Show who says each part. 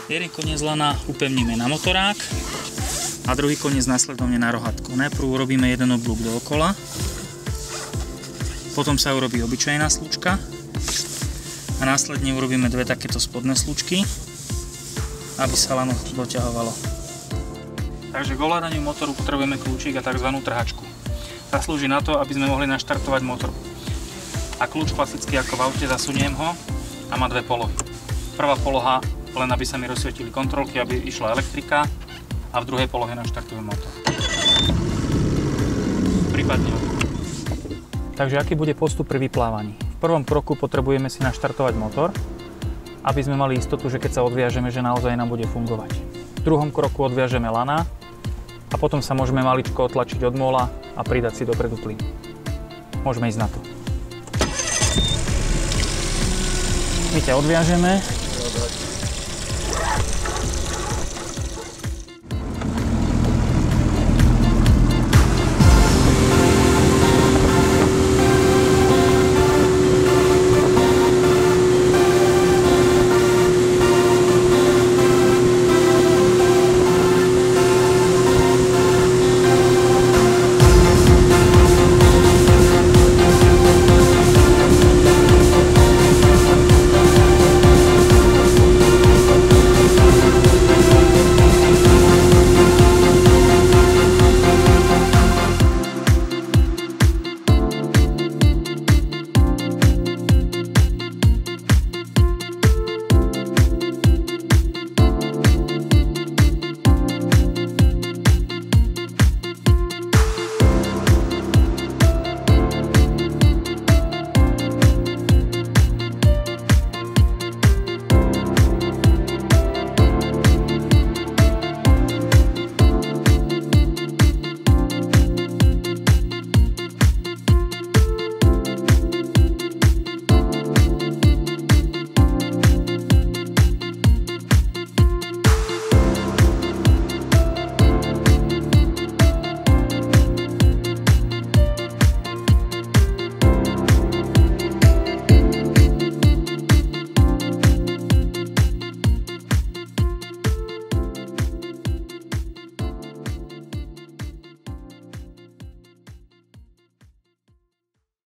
Speaker 1: Jeden koniec lana upevníme na motorák a druhý koniec následovne na rohatku. Najprv urobíme jeden oblúk dookola, potom sa urobí obyčajná slučka a následne urobíme dve takéto spodné slučky, aby sa lano doťahovalo. Takže k ovládaniu motoru potrebujeme kľúčik a tzv. Trhačku. Zaslúži na to, aby sme mohli naštartovať motor. A kľúč klasicky ako v aute, zasuniem ho a má dve polohy. Prvá poloha, len aby sa mi rozsvietili kontrolky, aby išla elektrika, a v druhej polohe naštartujem motor. Prípadne. Takže aký bude postup pri vyplávaní? V prvom kroku potrebujeme si naštartovať motor, aby sme mali istotu, že keď sa odviažeme, že naozaj nám bude fungovať. V druhom kroku odviažeme lana a potom sa môžeme maličko otlačiť od mola a pridať si dopredu plyn. Môžeme ísť na to. My ťa odviažeme.